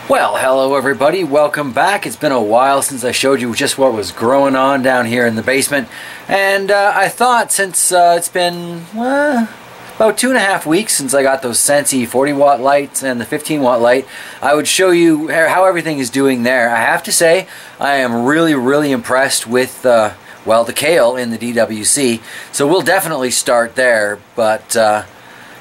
Well, hello everybody, welcome back. It's been a while since I showed you just what was growing on down here in the basement, and I thought since it's been about 2.5 weeks since I got those Sansi 40-watt lights and the 15-watt light, I would show you how everything is doing there. I have to say, I am really impressed with well, the Kale in the DWC, so we'll definitely start there, but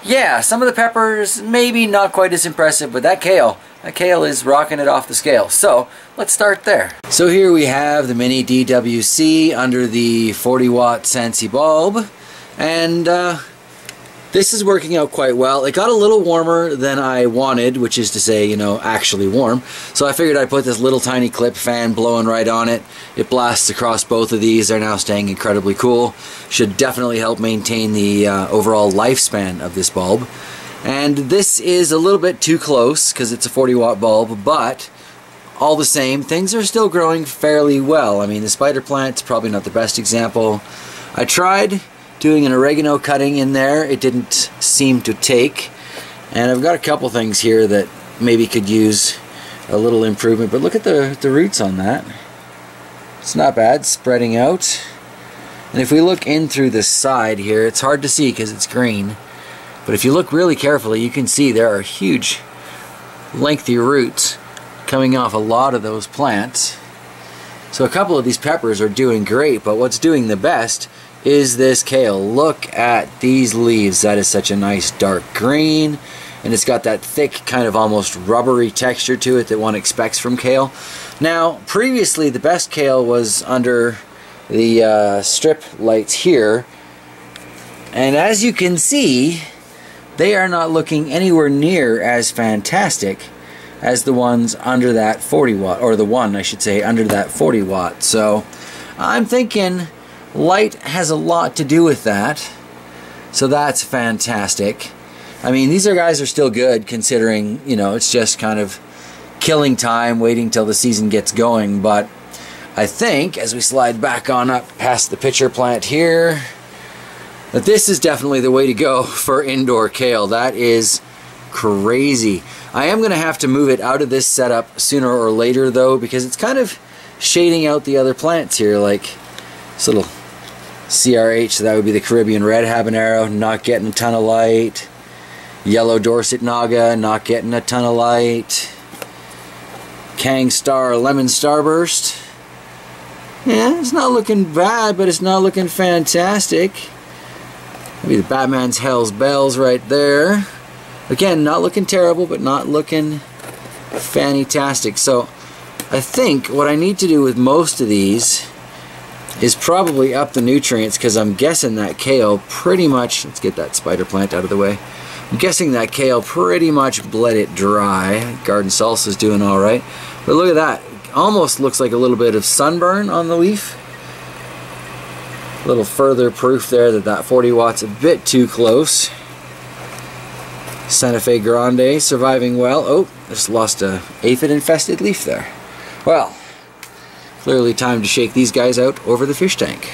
yeah, some of the peppers maybe not quite as impressive, but that Kale is rocking it off the scale. So let's start there. So here we have the mini DWC under the 40-watt Sansi bulb, and this is working out quite well. It got a little warmer than I wanted, which is to say, you know, actually warm. So I figured I'd put this little tiny clip fan blowing right on it. It blasts across both of these. They're now staying incredibly cool. Should definitely help maintain the overall lifespan of this bulb. And this is a little bit too close because it's a 40-watt bulb, but all the same, things are still growing fairly well. I mean, the spider plant's probably not the best example. I tried doing an oregano cutting in there. It didn't seem to take. And I've got a couple things here that maybe could use a little improvement, but look at the roots on that. It's not bad, spreading out. And if we look in through the side here, it's hard to see because it's green. But if you look really carefully, you can see there are huge, lengthy roots coming off a lot of those plants. So a couple of these peppers are doing great, but what's doing the best is this Kale. Look at these leaves. That is such a nice dark green, and it's got that thick, kind of almost rubbery texture to it that one expects from Kale. Now, previously, the best Kale was under the strip lights here, and as you can see, they are not looking anywhere near as fantastic as the ones under that 40-watt, or the one, I should say, under that 40-watt. So I'm thinking light has a lot to do with that. So that's fantastic. I mean, these guys are still good considering, you know, it's just kind of killing time, waiting till the season gets going. But I think as we slide back on up past the pitcher plant here, that this is definitely the way to go for indoor Kale. That is crazy. I am going to have to move it out of this setup sooner or later though, because it's kind of shading out the other plants here, like this little CRH, so that would be the Caribbean Red Habanero, not getting a ton of light. Yellow Dorset Naga, not getting a ton of light. Kang Star Lemon Starburst. Yeah, it's not looking bad, but it's not looking fantastic. Maybe the Batman's Hell's Bells right there. Again, not looking terrible, but not looking fantastic. So I think what I need to do with most of these is probably up the nutrients, because I'm guessing that Kale pretty much, let's get that spider plant out of the way. I'm guessing that Kale pretty much bled it dry. Garden Salsa's doing all right. But look at that. Almost looks like a little bit of sunburn on the leaf. A little further proof there that that 40 watt's a bit too close. Santa Fe Grande surviving well. Oh, just lost a aphid infested leaf there. Well, clearly time to shake these guys out over the fish tank.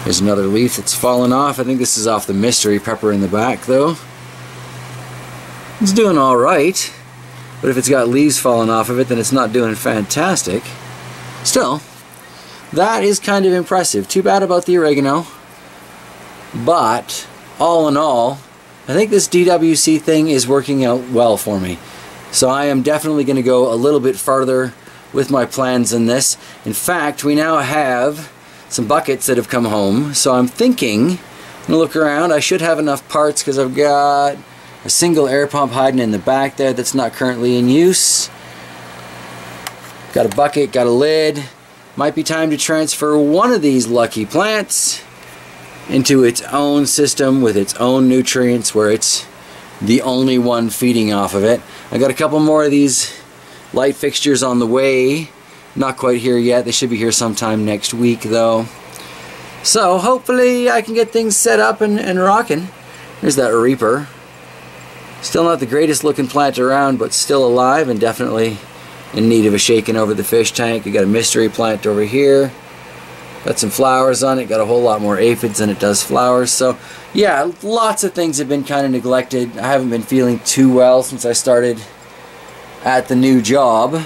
There's another leaf that's fallen off. I think this is off the mystery pepper in the back though. It's doing alright, but if it's got leaves falling off of it, then it's not doing fantastic. Still, that is kind of impressive. Too bad about the oregano, but all in all, I think this DWC thing is working out well for me. So I am definitely going to go a little bit farther with my plans in this. In fact, we now have some buckets that have come home, so I'm thinking, I'm going to look around, I should have enough parts because I've got a single air pump hiding in the back there that's not currently in use. Got a bucket, got a lid. Might be time to transfer one of these lucky plants into its own system with its own nutrients where it's the only one feeding off of it. I got a couple more of these light fixtures on the way. Not quite here yet. They should be here sometime next week though. So hopefully I can get things set up and rocking. There's that Reaper. Still not the greatest looking plant around, but still alive and definitely in need of a shaking over the fish tank. We got a mystery plant over here. Got some flowers on it. Got a whole lot more aphids than it does flowers. So yeah, lots of things have been kind of neglected. I haven't been feeling too well since I started at the new job.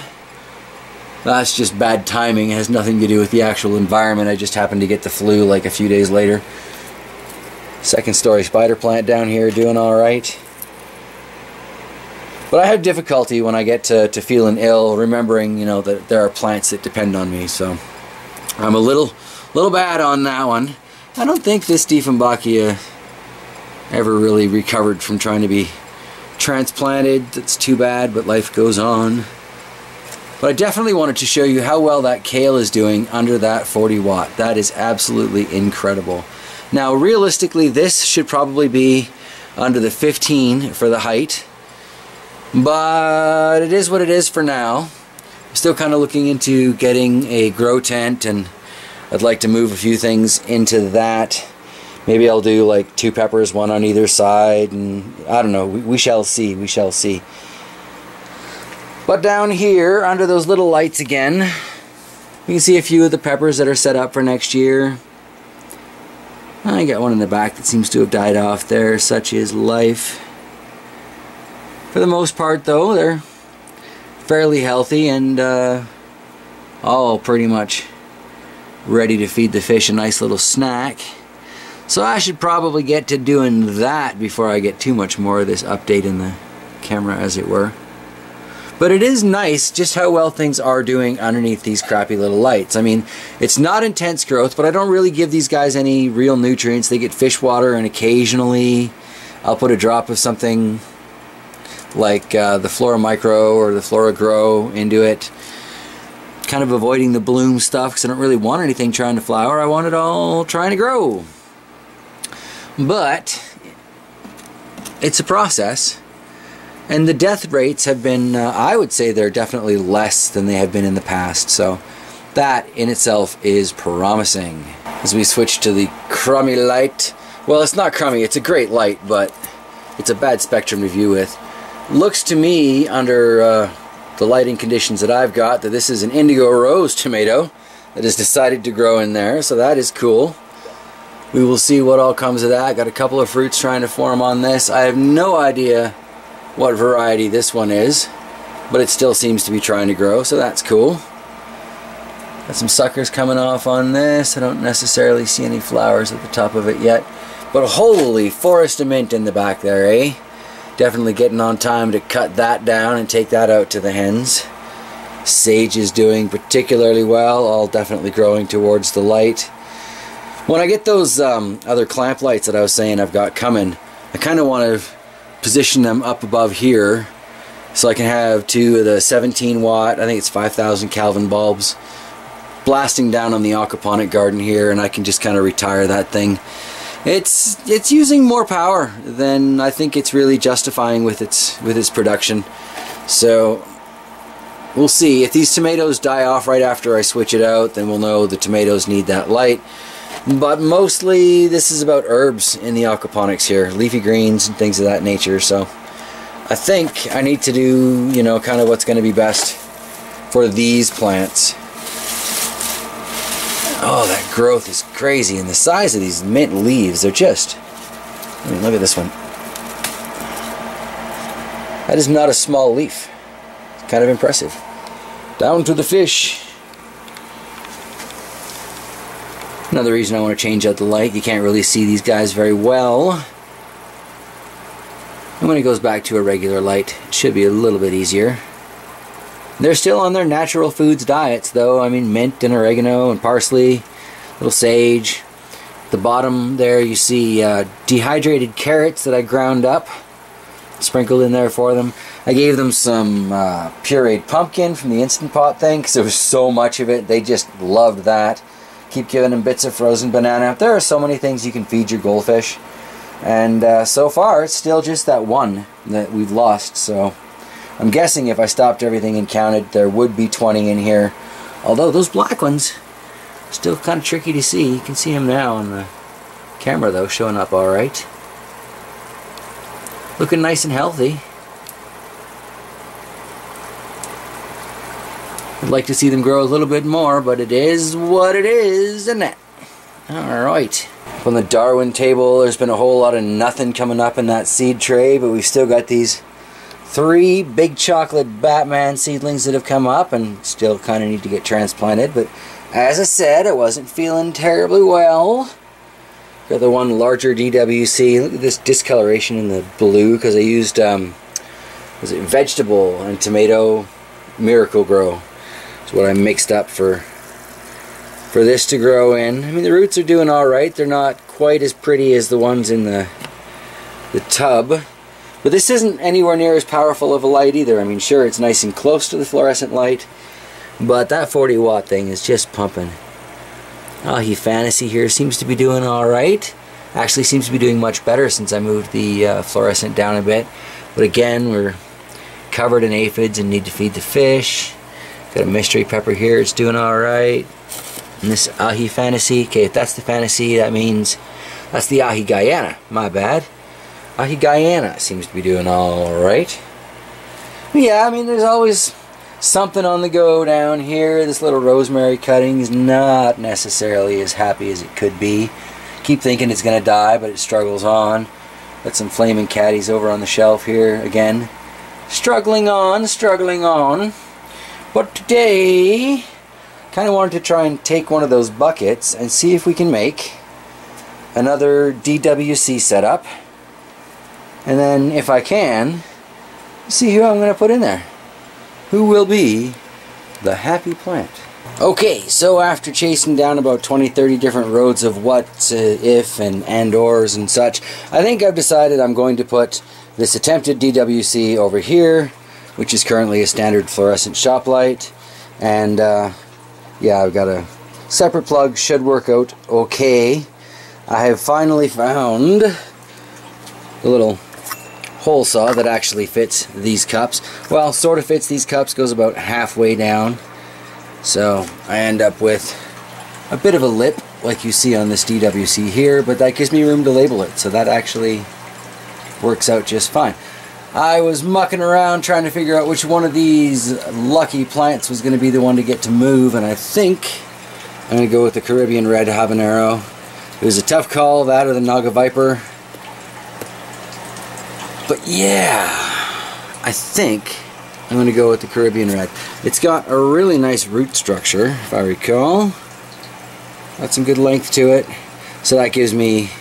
That's just bad timing. It has nothing to do with the actual environment. I just happened to get the flu like a few days later. Second story spider plant down here doing alright. But I have difficulty when I get to feeling ill, remembering, you know, that there are plants that depend on me. So I'm a little bad on that one. I don't think this Dieffenbachia ever really recovered from trying to be transplanted. That's too bad, but life goes on. But I definitely wanted to show you how well that kale is doing under that 40 watt. That is absolutely incredible. Now realistically, this should probably be under the 15 for the height. But it is what it is for now. I'm still kind of looking into getting a grow tent, and I'd like to move a few things into that. Maybe I'll do like 2 peppers, 1 on either side, and I don't know. We shall see. We shall see. But down here, under those little lights again, you can see a few of the peppers that are set up for next year. I got one in the back that seems to have died off there. Such is life. For the most part, though, they're fairly healthy and all pretty much ready to feed the fish a nice little snack. So I should probably get to doing that before I get too much more of this update in the camera, as it were. But it is nice just how well things are doing underneath these crappy little lights. I mean, it's not intense growth, but I don't really give these guys any real nutrients. They get fish water, and occasionally I'll put a drop of something like the Flora Micro or the Flora Grow into it. Kind of avoiding the bloom stuff because I don't really want anything trying to flower. I want it all trying to grow. But it's a process. And the death rates have been, I would say they're definitely less than they have been in the past. So that in itself is promising. As we switch to the crummy light. Well, it's not crummy, it's a great light, but it's a bad spectrum to view with. Looks to me, under the lighting conditions that I've got, that this is an indigo rose tomato that has decided to grow in there, so that is cool. We will see what all comes of that. Got a couple of fruits trying to form on this. I have no idea what variety this one is, but it still seems to be trying to grow, so that's cool. Got some suckers coming off on this. I don't necessarily see any flowers at the top of it yet, but holy forest of mint in the back there, eh? Definitely getting on time to cut that down and take that out to the hens. Sage is doing particularly well, all definitely growing towards the light. When I get those other clamp lights that I was saying I've got coming, I kind of want to position them up above here so I can have 2 of the 17 watt, I think it's 5,000 Kelvin bulbs, blasting down on the aquaponic garden here, and I can just kind of retire that thing. It's using more power than I think it's really justifying with its production. So we'll see. If these tomatoes die off right after I switch it out, then we'll know the tomatoes need that light. But mostly this is about herbs in the aquaponics here, leafy greens and things of that nature. So I think I need to do, you know, kind of what's going to be best for these plants. Oh, that growth is crazy, and the size of these mint leaves are just, I mean, look at this one. That is not a small leaf. It's kind of impressive. Down to the fish. Another reason I want to change out the light, you can't really see these guys very well. And when it goes back to a regular light, it should be a little bit easier. They're still on their natural foods diets though. I mean, mint and oregano and parsley, little sage. At the bottom there you see dehydrated carrots that I ground up, sprinkled in there for them. I gave them some pureed pumpkin from the Instant Pot thing because there was so much of it. They just loved that. Keep giving them bits of frozen banana. There are so many things you can feed your goldfish. And so far it's still just that one that we've lost. So I'm guessing if I stopped everything and counted, there would be 20 in here. Although those black ones, still kind of tricky to see. You can see them now on the camera though, showing up alright. Looking nice and healthy. I'd like to see them grow a little bit more, but it is what it is, isn't it? Alright. On the Darwin table, there's been a whole lot of nothing coming up in that seed tray, but we've still got these 3 big chocolate Batman seedlings that have come up and still kind of need to get transplanted, but as I said, I wasn't feeling terribly well. Got the one larger DWC. Look at this discoloration in the blue because I used was it vegetable and tomato Miracle Grow. It's what I mixed up for this to grow in. I mean, the roots are doing all right. They're not quite as pretty as the ones in the tub, but this isn't anywhere near as powerful of a light either. I mean, sure, it's nice and close to the fluorescent light, but that 40-watt thing is just pumping. Ahi Fantasy here seems to be doing all right. Actually seems to be doing much better since I moved the fluorescent down a bit. But again, we're covered in aphids and need to feed the fish. Got a mystery pepper here, it's doing all right. And this Ahi Fantasy, okay, if that's the Fantasy, that means that's the Ahi Guyana. My bad. Ahi Guyana seems to be doing all right. Yeah, I mean, there's always something on the go down here. This little rosemary cutting is not necessarily as happy as it could be. Keep thinking it's going to die, but it struggles on. Got some flaming caddies over on the shelf here again. Struggling on, struggling on. But today, kind of wanted to try and take one of those buckets and see if we can make another DWC setup. And then, if I can, see who I'm going to put in there. Who will be the happy plant? Okay, so after chasing down about 20-30 different roads of what, if, and ors and such, I think I've decided I'm going to put this attempted DWC over here, which is currently a standard fluorescent shop light. And yeah, I've got a separate plug, should work out okay. I have finally found the little hole saw that actually fits these cups. Well, sort of fits these cups, goes about halfway down. So I end up with a bit of a lip like you see on this DWC here, but that gives me room to label it, so that actually works out just fine. I was mucking around trying to figure out which one of these lucky plants was going to be the one to get to move, and I think I'm going to go with the Caribbean Red Habanero. It was a tough call, that or the Naga Viper. But yeah, I think I'm going to go with the Caribbean Red. It's got a really nice root structure, if I recall. Got some good length to it. So that gives me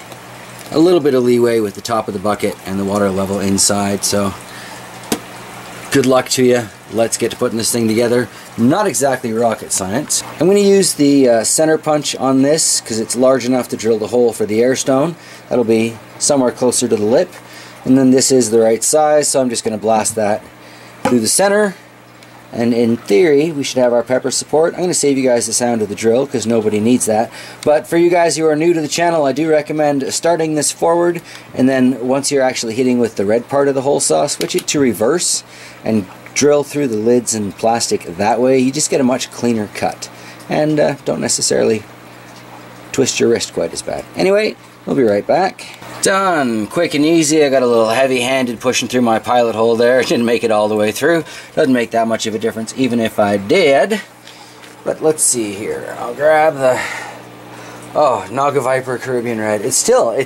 a little bit of leeway with the top of the bucket and the water level inside. So good luck to you. Let's get to putting this thing together. Not exactly rocket science. I'm going to use the center punch on this because it's large enough to drill the hole for the air stone. That'll be somewhere closer to the lip. And then this is the right size, so I'm just going to blast that through the center. And in theory, we should have our pepper support. I'm going to save you guys the sound of the drill because nobody needs that. But for you guys who are new to the channel, I do recommend starting this forward, and then once you're actually hitting with the red part of the hole saw, switch it to reverse and drill through the lids and plastic that way. You just get a much cleaner cut and don't necessarily twist your wrist quite as bad. Anyway, we'll be right back. Done! Quick and easy. I got a little heavy-handed pushing through my pilot hole there. Didn't make it all the way through. Doesn't make that much of a difference even if I did. But let's see here. I'll grab the... Oh, Naga Viper Caribbean Red. It's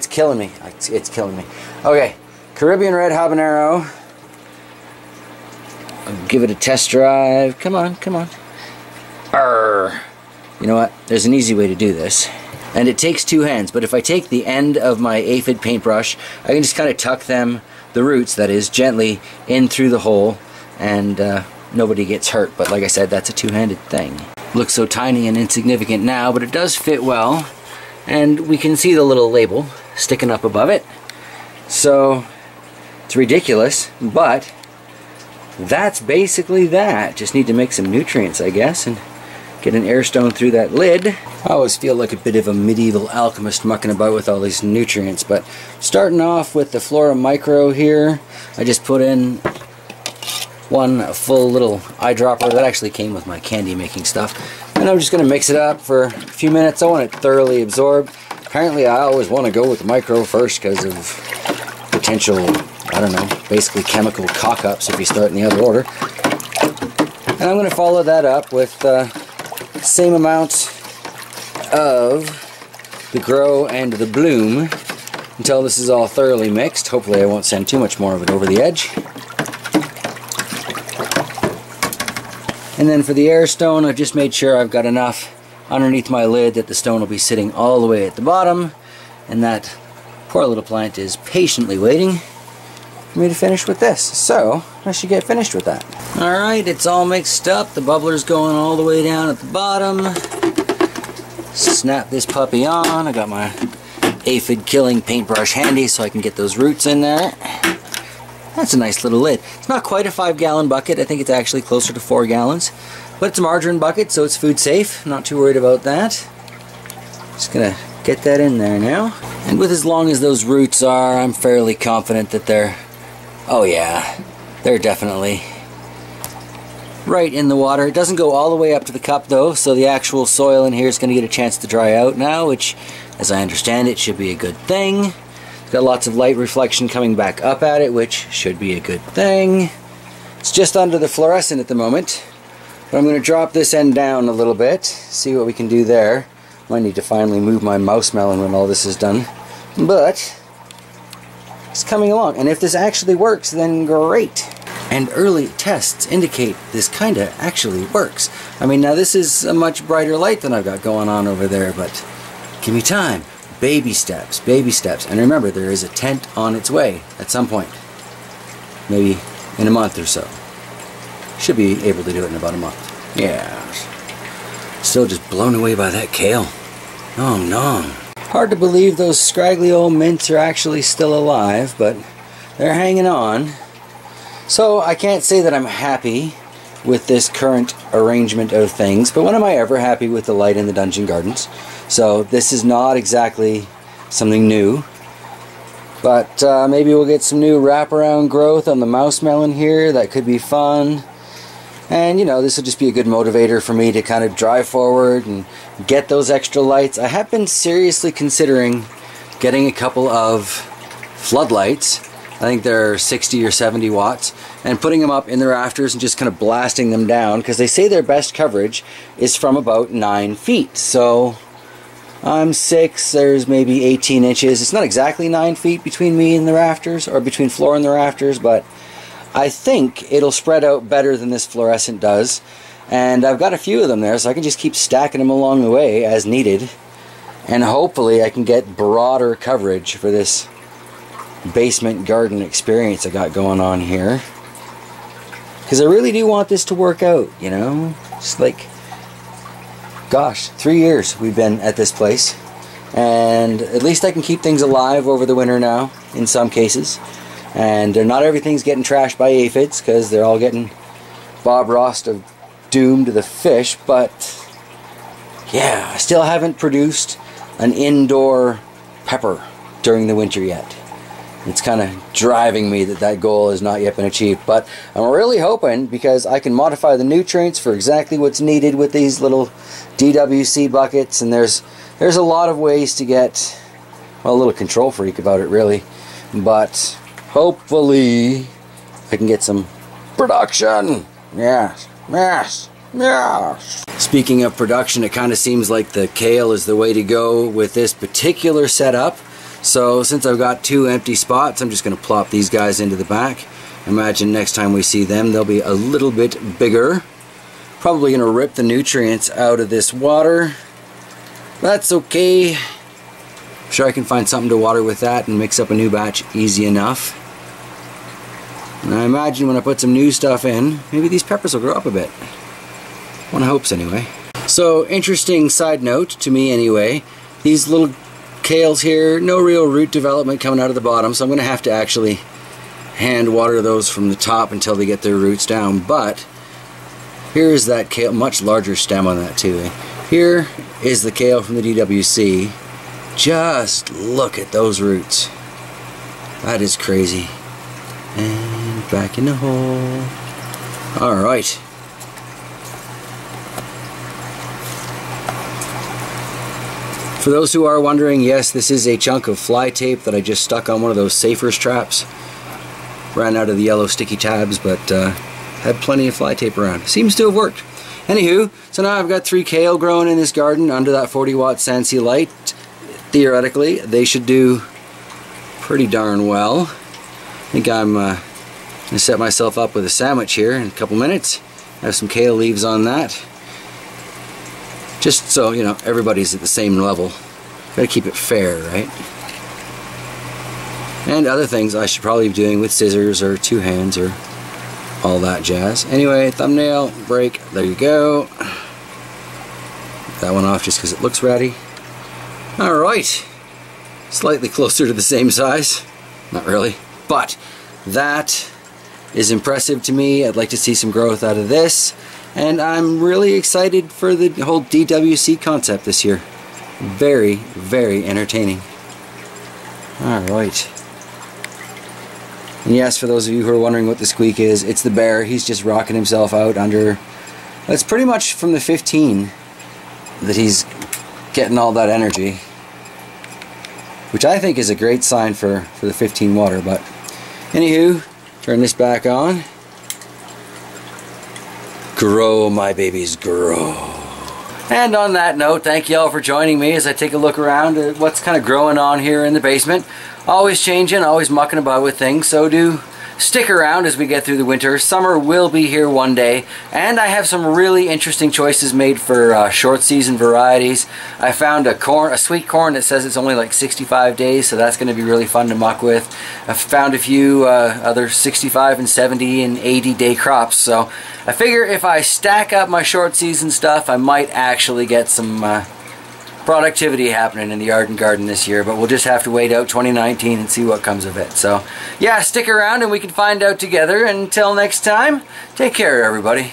killing me. It's killing me. Okay, Caribbean Red Habanero. I'll give it a test drive. Come on, come on. Arr. You know what? There's an easy way to do this. And it takes two hands, but if I take the end of my aphid paintbrush, I can just kind of tuck them, the roots that is, gently in through the hole, and nobody gets hurt. But like I said, that's a two-handed thing. Looks so tiny and insignificant now, but it does fit well. And we can see the little label sticking up above it. So it's ridiculous, but that's basically that. Just need to make some nutrients, I guess, and get an air stone through that lid. I always feel like a bit of a medieval alchemist mucking about with all these nutrients, but starting off with the Flora Micro here, I just put in one full little eyedropper that actually came with my candy making stuff, and I'm just going to mix it up for a few minutes. I want it thoroughly absorbed. Apparently I always want to go with the micro first because of potential, I don't know, basically chemical cock-ups if you start in the other order. And I'm going to follow that up with same amount of the grow and the bloom until this is all thoroughly mixed. Hopefully I won't send too much more of it over the edge. And then for the air stone, I've just made sure I've got enough underneath my lid that the stone will be sitting all the way at the bottom, and that poor little plant is patiently waiting for me to finish with this. So I should get finished with that. Alright, it's all mixed up. The bubbler's going all the way down at the bottom. Snap this puppy on. I got my aphid killing paintbrush handy so I can get those roots in there. That's a nice little lid. It's not quite a 5-gallon bucket. I think it's actually closer to 4 gallons. But it's a margarine bucket, so it's food safe. Not too worried about that. Just gonna get that in there now. And with as long as those roots are, I'm fairly confident that they're, oh yeah, they're definitely right in the water. It doesn't go all the way up to the cup though, so the actual soil in here is going to get a chance to dry out now, which, as I understand it, should be a good thing. It's got lots of light reflection coming back up at it, which should be a good thing. It's just under the fluorescent at the moment, but I'm going to drop this end down a little bit, see what we can do there. Might need to finally move my mouse melon when all this is done, but it's coming along, and if this actually works, then great. And early tests indicate this kinda actually works. I mean, now this is a much brighter light than I've got going on over there, but give me time. Baby steps, baby steps. And remember, there is a tent on its way at some point. Maybe in a month or so. Should be able to do it in about a month. Yeah. Still just blown away by that kale. Oh no. Hard to believe those scraggly old mints are actually still alive, but they're hanging on. So I can't say that I'm happy with this current arrangement of things, but when am I ever happy with the light in the dungeon gardens? So this is not exactly something new, but maybe we'll get some new wraparound growth on the mouse melon here. That could be fun. And you know, this will just be a good motivator for me to kind of drive forward and get those extra lights. I have been seriously considering getting a couple of floodlights. I think they're 60 or 70 watts, and putting them up in the rafters and just kind of blasting them down, because they say their best coverage is from about 9 feet. So I'm 6, there's maybe 18 inches. It's not exactly 9 feet between me and the rafters, or between floor and the rafters, but I think it'll spread out better than this fluorescent does. And I've got a few of them there, so I can just keep stacking them along the way as needed. And hopefully I can get broader coverage for this basement garden experience I got going on here. Because I really do want this to work out, you know? Just like, gosh, 3 years we've been at this place. And at least I can keep things alive over the winter now, in some cases. And not everything's getting trashed by aphids, because they're all getting Bob Ross of doom to the fish. But yeah, I still haven't produced an indoor pepper during the winter yet. It's kind of driving me that that goal has not yet been achieved. But I'm really hoping, because I can modify the nutrients for exactly what's needed with these little DWC buckets. And there's a lot of ways to get, well, a little control freak about it really. But hopefully I can get some production. Yes, yes, yes. Speaking of production, it kind of seems like the kale is the way to go with this particular setup. So since I've got 2 empty spots, I'm just going to plop these guys into the back. Imagine next time we see them, they'll be a little bit bigger. Probably going to rip the nutrients out of this water. That's okay. I'm sure I can find something to water with that and mix up a new batch easy enough. And I imagine when I put some new stuff in, maybe these peppers will grow up a bit. One hopes anyway. So, interesting side note, to me anyway, these little kales here, no real root development coming out of the bottom, so I'm going to have to actually hand water those from the top until they get their roots down. But here is that kale, much larger stem on that too. Here is the kale from the DWC. Just look at those roots. That is crazy. And back in the hole. Alright. For those who are wondering, yes, this is a chunk of fly tape that I just stuck on one of those Safers traps. Ran out of the yellow sticky tabs, but had plenty of fly tape around. Seems to have worked. Anywho, so now I've got 3 kale growing in this garden under that 40-watt Sansi light. Theoretically, they should do pretty darn well. I think I'm going to set myself up with a sandwich here in a couple minutes I have some kale leaves on that. Just so, you know, everybody's at the same level. Gotta keep it fair, right? And other things I should probably be doing with scissors or two hands or all that jazz. Anyway, thumbnail, break, there you go. That one off just because it looks ratty. Alright, slightly closer to the same size. Not really, but that is impressive to me. I'd like to see some growth out of this. And I'm really excited for the whole DWC concept this year. Very, very entertaining. Alright. And yes, for those of you who are wondering what the squeak is, it's the bear. He's just rocking himself out under... It's pretty much from the 15 that he's getting all that energy. Which I think is a great sign for the 15 water. But anywho, turn this back on. Grow, my babies, grow. And on that note, thank you all for joining me as I take a look around at what's kind of growing on here in the basement. Always changing, always mucking about with things, so do stick around as we get through the winter. Summer will be here one day, and I have some really interesting choices made for short season varieties. I found a sweet corn that says it's only like 65 days, so that's going to be really fun to muck with. I found a few other 65 and 70 and 80 day crops, so I figure if I stack up my short season stuff, I might actually get some productivity happening in the yard and garden this year, but we'll just have to wait out 2019 and see what comes of it. So yeah, stick around and we can find out together. Until next time, take care everybody.